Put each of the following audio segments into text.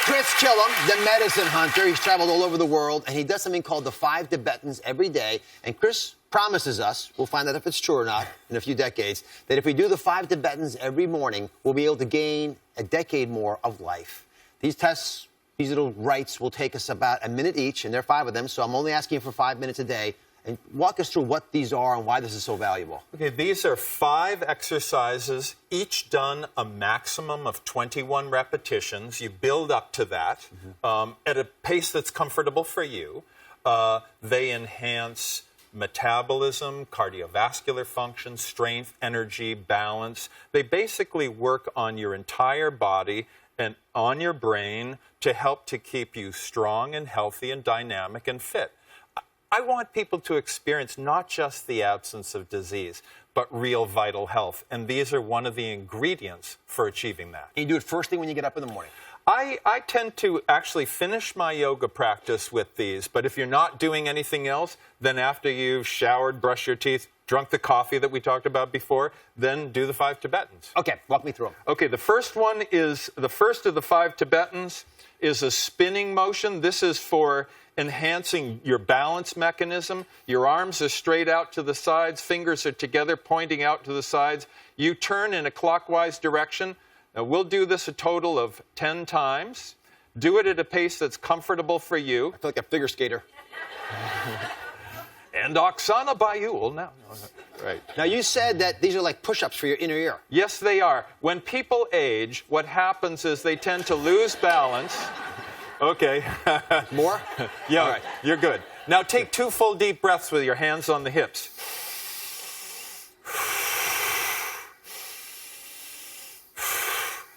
Chris Killam, the medicine hunter. He's traveled all over the world, and he does something called the Five Tibetans every day. And Chris promises us, we'll find out if it's true or not in a few decades, that if we do the Five Tibetans every morning, we'll be able to gain a decade more of life. These tests, these little rites will take us about a minute each, and there are 5 of them, so I'm only asking for 5 minutes a day. And walk us through what these are and why this is so valuable. Okay, these are 5 exercises, each done a maximum of 21 repetitions. You build up to that at a pace that's comfortable for you. They enhance metabolism, cardiovascular function, strength, energy, balance. They basically work on your entire body and on your brain to help to keep you strong and healthy and dynamic and fit. I want people to experience not just the absence of disease, but real vital health. And these are one of the ingredients for achieving that. And you do it first thing when you get up in the morning. I tend to actually finish my yoga practice with these, but if you're not doing anything else, then after you've showered, brushed your teeth, drunk the coffee that we talked about before, then do the 5 Tibetans. Okay, walk me through them. Okay, the first one is, the first of the 5 Tibetans is a spinning motion. This is for enhancing your balance mechanism. Your arms are straight out to the sides, fingers are together, pointing out to the sides. You turn in a clockwise direction. Now, we'll do this a total of 10 times. Do it at a pace that's comfortable for you. I feel like a figure skater. And Oksana Bayul now. Right. Now, you said that these are like push-ups for your inner ear. Yes, they are. When people age, what happens is they tend to lose balance. Okay. More? Yeah, all right. You're good. Now take 2 full deep breaths with your hands on the hips.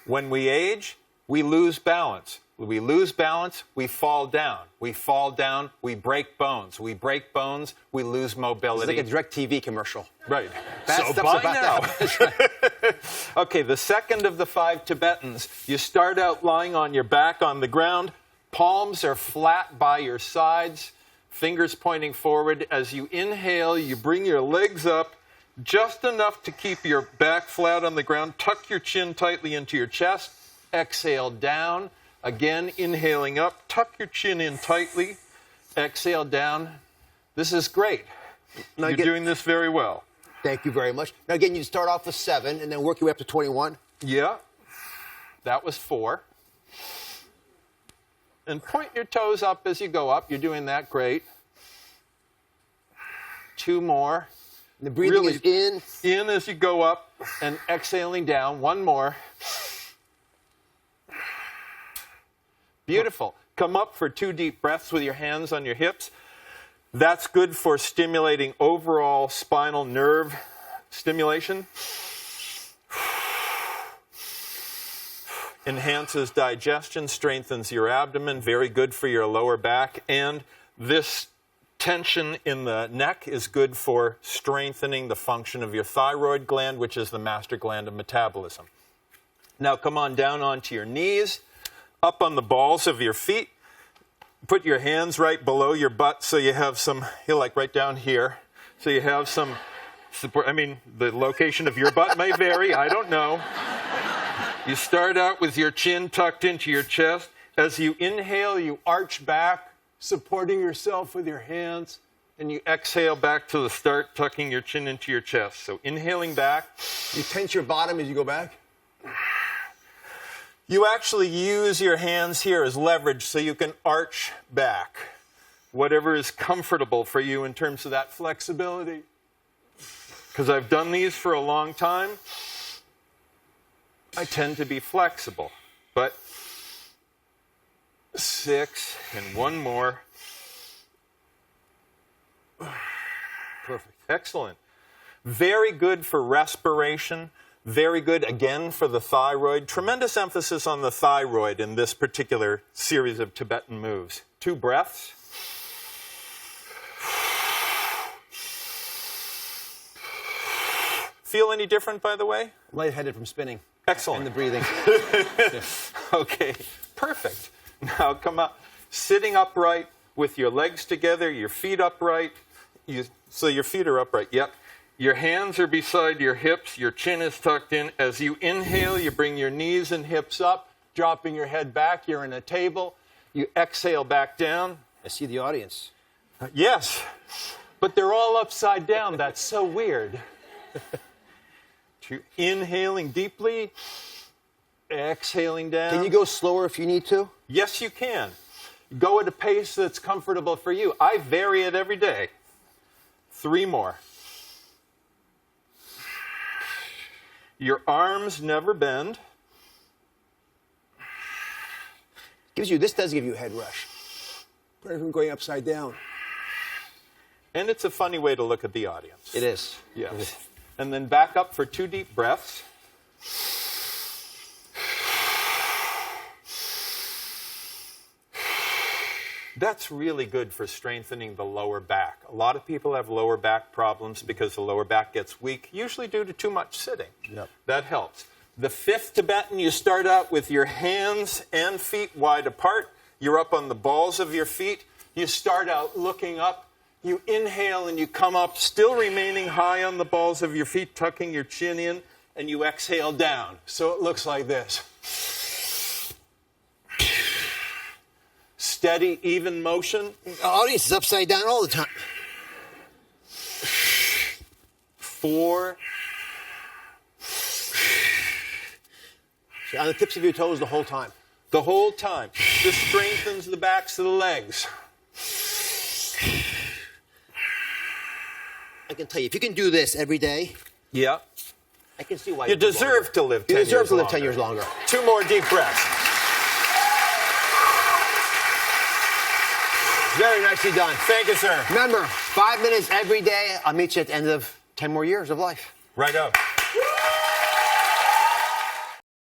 When we age, we lose balance. When we lose balance, we fall down. We fall down, we break bones. We break bones, we lose mobility. It's like a DirecTV commercial. Right. Bad so stuff's by now. Okay, the second of the 5 Tibetans, you start out lying on your back on the ground. Palms are flat by your sides, fingers pointing forward. As you inhale, you bring your legs up just enough to keep your back flat on the ground. Tuck your chin tightly into your chest. Exhale down. Again, inhaling up. Tuck your chin in tightly. Exhale down. This is great. Now You're doing this very well. Thank you very much. Now, again, you start off with 7 and then work your way up to 21. Yeah. That was 4. And point your toes up as you go up. You're doing that great. 2 more. And the breathing is in. In as you go up and exhaling down. 1 more. Beautiful. Come up for 2 deep breaths with your hands on your hips. That's good for stimulating overall spinal nerve stimulation. Enhances digestion, strengthens your abdomen, very good for your lower back. And this tension in the neck is good for strengthening the function of your thyroid gland, which is the master gland of metabolism. Now come on down onto your knees, up on the balls of your feet. Put your hands right below your butt so you have some, like right down here, so you have some support. I mean, the location of your butt may vary, I don't know. You start out with your chin tucked into your chest. As you inhale, you arch back, supporting yourself with your hands, and you exhale back to the start, tucking your chin into your chest. So inhaling back. You tense your bottom as you go back? You actually use your hands here as leverage so you can arch back. Whatever is comfortable for you in terms of that flexibility. Because I've done these for a long time. I tend to be flexible, but 6 and 1 more. Perfect. Excellent. Very good for respiration. Very good, again, for the thyroid. Tremendous emphasis on the thyroid in this particular series of Tibetan moves. 2 breaths. Feel any different, by the way? Lightheaded from spinning. Excellent. And the breathing. Okay, perfect. Now come up, sitting upright with your legs together, your feet upright. So your feet are upright, yep. Your hands are beside your hips, your chin is tucked in. As you inhale, you bring your knees and hips up. dropping your head back. You're in a table. You exhale back down. I see the audience. Yes, but they're all upside down. That's so weird. Inhaling deeply, exhaling down. Can you go slower if you need to? Yes, you can. Go at a pace that's comfortable for you. I vary it every day. 3 more. Your arms never bend. This does give you a head rush. Better than going upside down. And it's a funny way to look at the audience. It is. Yes. It is. And then back up for 2 deep breaths. That's really good for strengthening the lower back. A lot of people have lower back problems because the lower back gets weak, usually due to too much sitting. Yep. That helps. The 5th Tibetan, you start out with your hands and feet wide apart. You're up on the balls of your feet. You start out looking up. You inhale and you come up, still remaining high on the balls of your feet, tucking your chin in, and you exhale down. So it looks like this. Steady, even motion. The audience is upside down all the time. 4. So on the tips of your toes the whole time. The whole time. This strengthens the backs of the legs. I can tell you, if you can do this every day, Yeah. I can see why You deserve to live 10 years You deserve to live longer. 10 years longer. 2 more deep breaths. Very nicely done. Thank you, sir. Remember, 5 minutes every day. I'll meet you at the end of 10 more years of life. Right up.